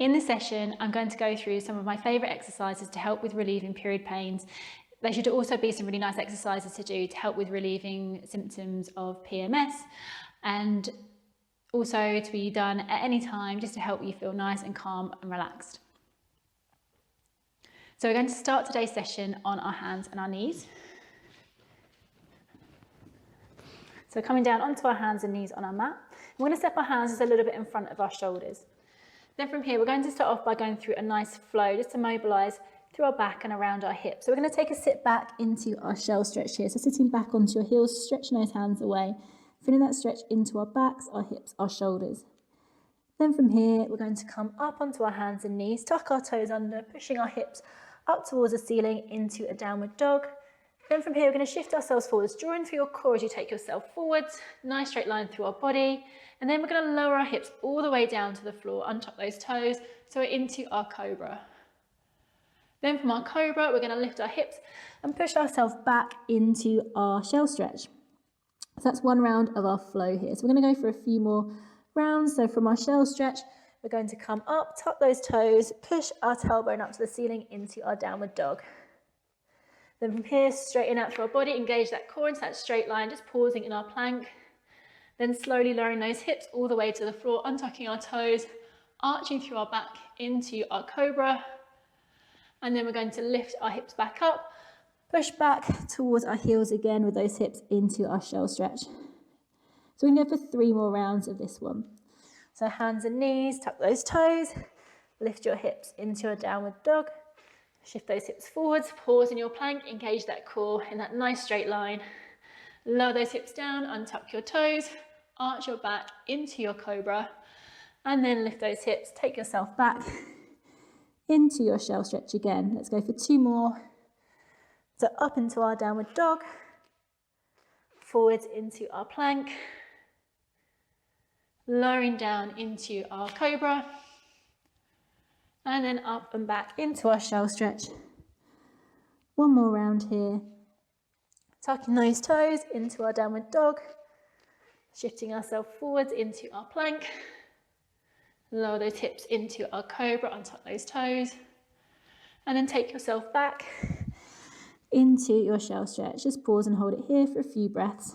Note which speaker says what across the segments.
Speaker 1: In this session, I'm going to go through some of my favourite exercises to help with relieving period pains. There should also be some really nice exercises to do to help with relieving symptoms of PMS, and also to be done at any time just to help you feel nice and calm and relaxed. So we're going to start today's session on our hands and our knees. So coming down onto our hands and knees on our mat. We're going to step our hands just a little bit in front of our shoulders. Then from here, we're going to start off by going through a nice flow just to mobilise through our back and around our hips. So we're going to take a sit back into our shell stretch here. So sitting back onto your heels, stretching those hands away, feeling that stretch into our backs, our hips, our shoulders. Then from here, we're going to come up onto our hands and knees, tuck our toes under, pushing our hips up towards the ceiling into a downward dog. Then from here, we're going to shift ourselves forwards, drawing through your core as you take yourself forwards, nice straight line through our body. And then we're going to lower our hips all the way down to the floor, untuck those toes, so we're into our cobra. Then from our cobra, we're going to lift our hips and push ourselves back into our shell stretch. So that's one round of our flow here. So we're going to go for a few more rounds. So from our shell stretch, we're going to come up, tuck those toes, push our tailbone up to the ceiling into our downward dog. Then from here, straighten out through our body, engage that core into that straight line, just pausing in our plank. Then slowly lowering those hips all the way to the floor, untucking our toes, arching through our back into our cobra. And then we're going to lift our hips back up, push back towards our heels again with those hips into our shell stretch. So we're going to go for 3 more rounds of this one. So hands and knees, tuck those toes, lift your hips into a downward dog. Shift those hips forwards, pause in your plank, engage that core in that nice straight line. Lower those hips down, untuck your toes, arch your back into your cobra, and then lift those hips, take yourself back into your shell stretch again. Let's go for 2 more. So up into our downward dog, forwards into our plank, lowering down into our cobra, and then up and back into our shell stretch. 1 more round here. Tucking those toes into our downward dog, shifting ourselves forwards into our plank. Lower those hips into our cobra, untuck those toes. And then take yourself back into your shell stretch. Just pause and hold it here for a few breaths.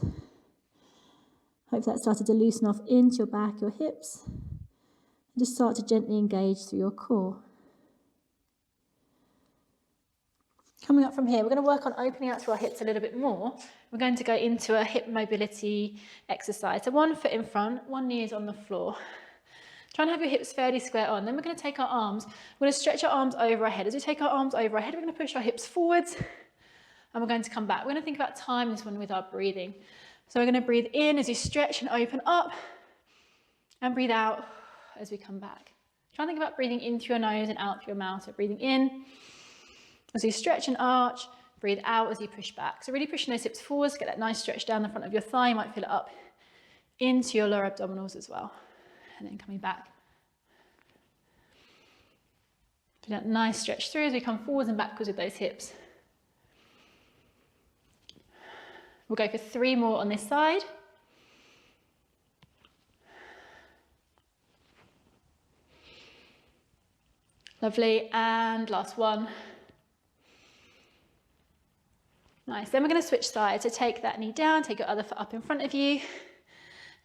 Speaker 1: Hope that started to loosen off into your back, your hips. And just start to gently engage through your core. Coming up from here, we're going to work on opening out through our hips a little bit more. We're going to go into a hip mobility exercise. So 1 foot in front, 1 knee is on the floor. Try and have your hips fairly square on. Then we're going to take our arms, we're going to stretch our arms over our head. As we take our arms over our head, we're going to push our hips forwards and we're going to come back. We're going to think about time this one with our breathing. So we're going to breathe in as you stretch and open up, and breathe out as we come back. Try and think about breathing in through your nose and out through your mouth. So breathing in as you stretch and arch, breathe out as you push back. So really pushing those hips forwards, get that nice stretch down the front of your thigh. You might feel it up into your lower abdominals as well. And then coming back. Do that nice stretch through as we come forwards and backwards with those hips. We'll go for 3 more on this side. Lovely, and last one. Nice, then we're going to switch sides. So take that knee down, take your other foot up in front of you.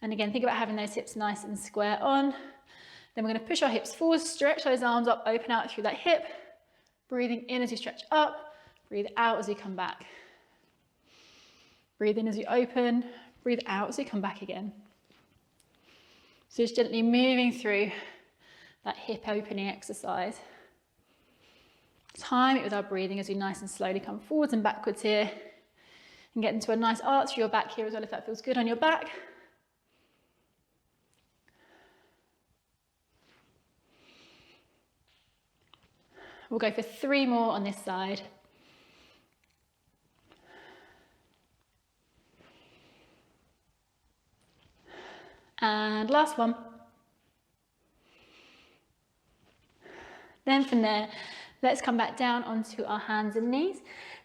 Speaker 1: And again, think about having those hips nice and square on. Then we're going to push our hips forward, stretch those arms up, open out through that hip. Breathing in as you stretch up, breathe out as you come back. Breathe in as you open, breathe out as you come back again. So just gently moving through that hip opening exercise. Time it with our breathing as we nice and slowly come forwards and backwards here. And get into a nice arch through your back here as well if that feels good on your back. We'll go for 3 more on this side. And last one. Then from there, let's come back down onto our hands and knees.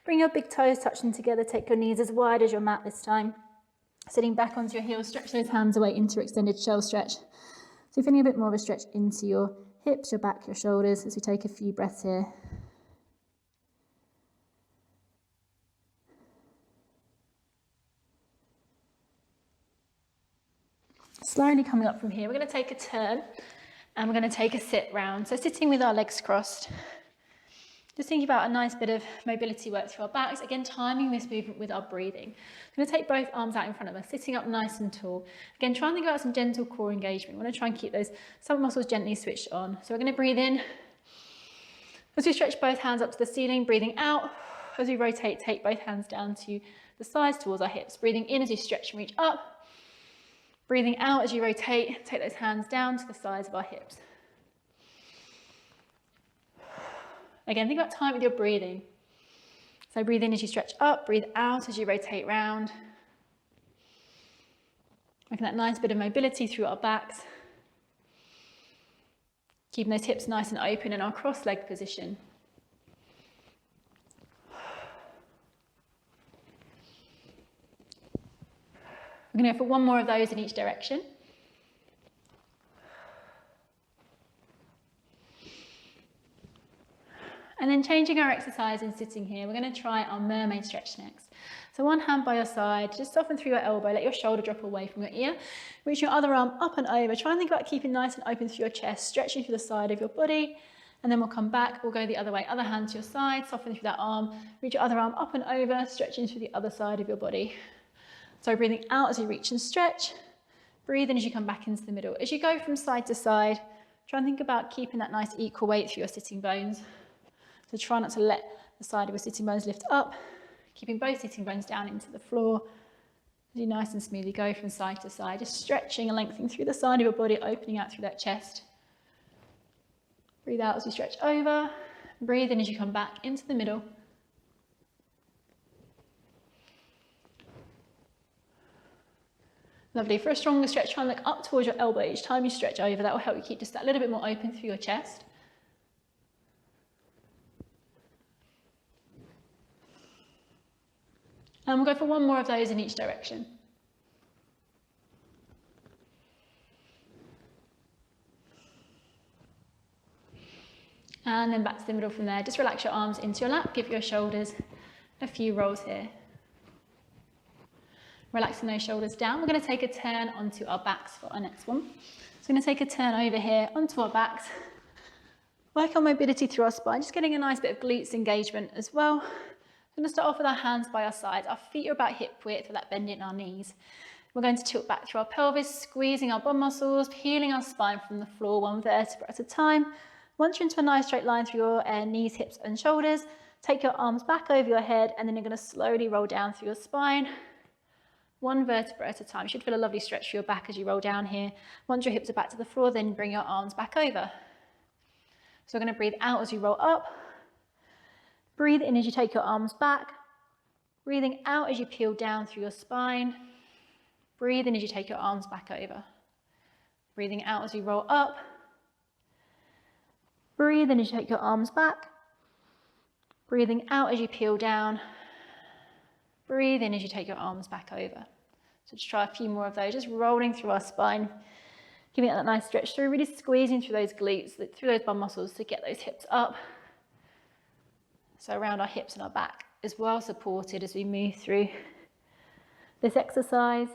Speaker 1: Bring your big toes touching together. Take your knees as wide as your mat this time. Sitting back onto your heels, stretch those hands away into extended shell stretch. So you're feeling a bit more of a stretch into your hips, your back, your shoulders as we take a few breaths here. Slowly coming up from here, we're going to take a turn and we're going to take a sit round. So sitting with our legs crossed, just thinking about a nice bit of mobility work through our backs. Again, timing this movement with our breathing. I'm going to take both arms out in front of us, sitting up nice and tall. Again, try and think about some gentle core engagement. We want to try and keep those stomach muscles gently switched on. So we're going to breathe in. As we stretch both hands up to the ceiling, breathing out. As we rotate, take both hands down to the sides towards our hips. Breathing in as you stretch and reach up. Breathing out as you rotate, take those hands down to the sides of our hips. Again, think about time with your breathing. So breathe in as you stretch up, breathe out as you rotate round. Making that nice bit of mobility through our backs. Keeping those hips nice and open in our cross-legged position. We're going to go for one more of those in each direction. And then changing our exercise and sitting here, we're going to try our mermaid stretch next. So one hand by your side, just soften through your elbow, let your shoulder drop away from your ear. Reach your other arm up and over. Try and think about keeping nice and open through your chest, stretching through the side of your body. And then we'll come back, we'll go the other way. Other hand to your side, soften through that arm. Reach your other arm up and over, stretching through the other side of your body. So breathing out as you reach and stretch. Breathe in as you come back into the middle. As you go from side to side, try and think about keeping that nice equal weight through your sitting bones. So try not to let the side of your sitting bones lift up, keeping both sitting bones down into the floor. As you nice and smoothly go from side to side, just stretching and lengthening through the side of your body, opening out through that chest. Breathe out as you stretch over. Breathe in as you come back into the middle. Lovely. For a stronger stretch, try and look up towards your elbow each time you stretch over. That will help you keep just that little bit more open through your chest. And we'll go for one more of those in each direction. And then back to the middle from there. Just relax your arms into your lap. Give your shoulders a few rolls here. Relaxing those shoulders down. We're going to take a turn onto our backs for our next one. So we're going to take a turn over here onto our backs. Work on mobility through our spine, just getting a nice bit of glutes engagement as well. We're going to start off with our hands by our sides. Our feet are about hip width with that bend in our knees. We're going to tilt back through our pelvis, squeezing our bum muscles, peeling our spine from the floor one vertebra at a time. Once you're into a nice straight line through your knees, hips and shoulders, take your arms back over your head and then you're going to slowly roll down through your spine. One vertebra at a time. You should feel a lovely stretch through your back as you roll down here. Once your hips are back to the floor, then bring your arms back over. So we're going to breathe out as you roll up. Breathe in as you take your arms back. Breathing out as you peel down through your spine. Breathe in as you take your arms back over. Breathing out as you roll up. Breathe in as you take your arms back. Breathing out as you peel down. Breathe in as you take your arms back over. So just try a few more of those, just rolling through our spine, giving it that nice stretch through, really squeezing through those glutes, through those bum muscles to get those hips up. So around our hips and our back is well supported as we move through this exercise.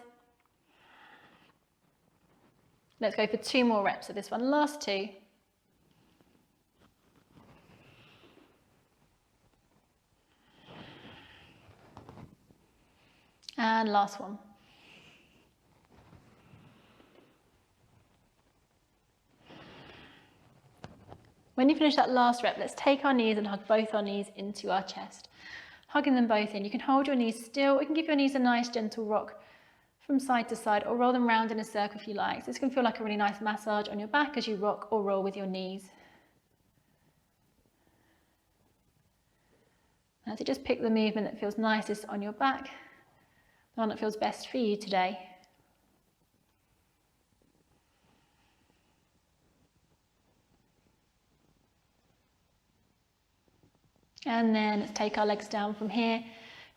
Speaker 1: Let's go for 2 more reps of this one, last 2. And last one. When you finish that last rep, let's take our knees and hug both our knees into our chest. Hugging them both in. You can hold your knees still. You can give your knees a nice gentle rock from side to side or roll them round in a circle if you like. So this can feel like a really nice massage on your back as you rock or roll with your knees. And so just pick the movement that feels nicest on your back. The one that feels best for you today. And then let's take our legs down from here.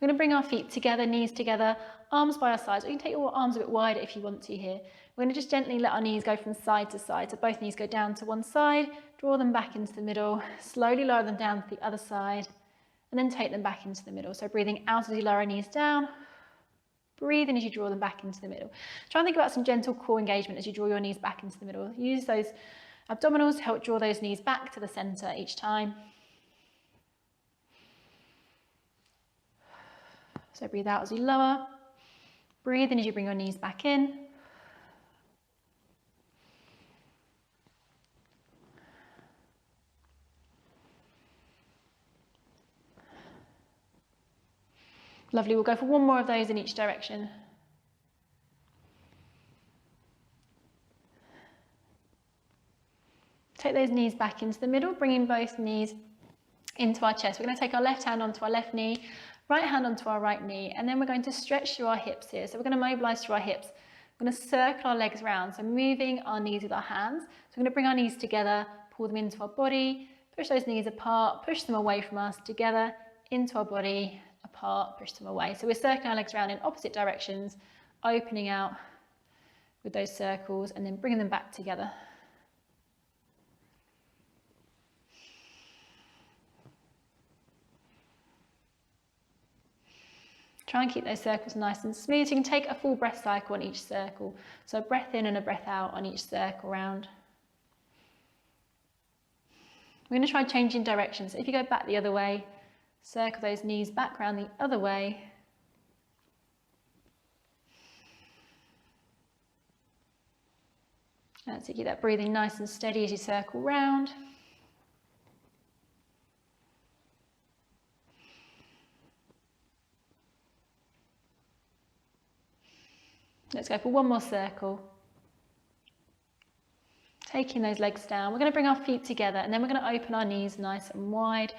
Speaker 1: We're going to bring our feet together, knees together, arms by our sides. Or you can take your arms a bit wider if you want to here. We're going to just gently let our knees go from side to side. So both knees go down to one side, draw them back into the middle, slowly lower them down to the other side, and then take them back into the middle. So breathing out as you lower our knees down, breathe in as you draw them back into the middle. Try and think about some gentle core engagement as you draw your knees back into the middle. Use those abdominals to help draw those knees back to the center each time. So breathe out as you lower, breathe in as you bring your knees back in. Lovely, we'll go for one more of those in each direction. Take those knees back into the middle, bringing both knees into our chest. We're going to take our left hand onto our left knee, right hand onto our right knee, and then we're going to stretch through our hips here. So we're going to mobilise through our hips. We're going to circle our legs around, so moving our knees with our hands. So we're going to bring our knees together, pull them into our body, push those knees apart, push them away from us, together, into our body, apart, push them away. So we're circling our legs around in opposite directions, opening out with those circles, and then bringing them back together. Try and keep those circles nice and smooth. You can take a full breath cycle on each circle. So a breath in and a breath out on each circle round. We're going to try changing directions. If you go back the other way, circle those knees back round the other way. And so keep that breathing nice and steady as you circle round. Let's go for one more circle. Taking those legs down. We're going to bring our feet together and then we're going to open our knees nice and wide.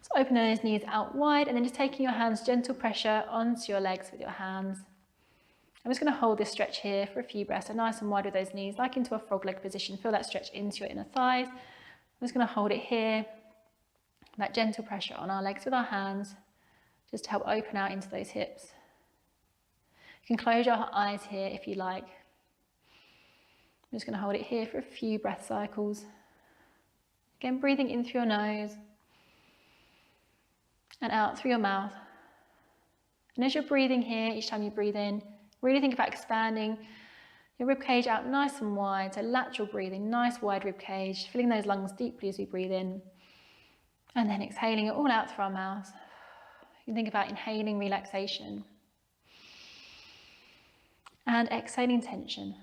Speaker 1: So open those knees out wide and then just taking your hands, gentle pressure onto your legs with your hands. I'm just going to hold this stretch here for a few breaths. So nice and wide with those knees, like into a frog leg position. Feel that stretch into your inner thighs. I'm just going to hold it here. That gentle pressure on our legs with our hands, just to help open out into those hips. You can close your eyes here if you like. I'm just going to hold it here for a few breath cycles. Again, breathing in through your nose and out through your mouth. And as you're breathing here, each time you breathe in, really think about expanding your rib cage out nice and wide. So lateral breathing, nice wide rib cage, filling those lungs deeply as we breathe in. And then exhaling it all out through our mouths. You can think about inhaling relaxation. And exhaling tension.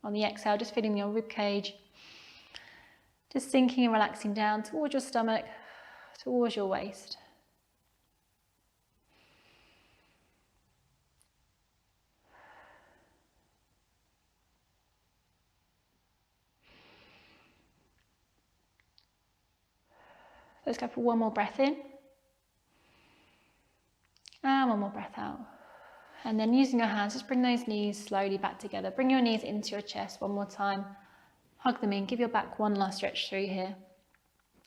Speaker 1: On the exhale, just feeling your rib cage, just sinking and relaxing down towards your stomach, towards your waist. Let's go for one more breath in. And one more breath out. And then using your hands, just bring those knees slowly back together. Bring your knees into your chest one more time. Hug them in. Give your back one last stretch through here.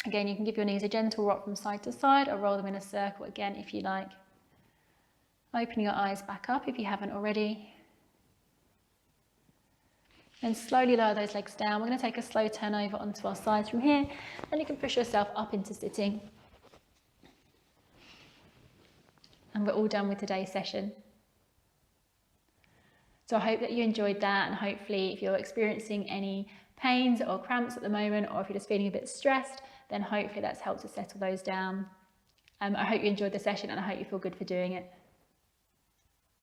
Speaker 1: Again, you can give your knees a gentle rock from side to side or roll them in a circle again if you like. Opening your eyes back up if you haven't already. And slowly lower those legs down. We're going to take a slow turn over onto our sides from here. And you can push yourself up into sitting. And we're all done with today's session. So I hope that you enjoyed that, and hopefully if you're experiencing any pains or cramps at the moment, or if you're just feeling a bit stressed, then hopefully that's helped to settle those down. I hope you enjoyed the session and I hope you feel good for doing it.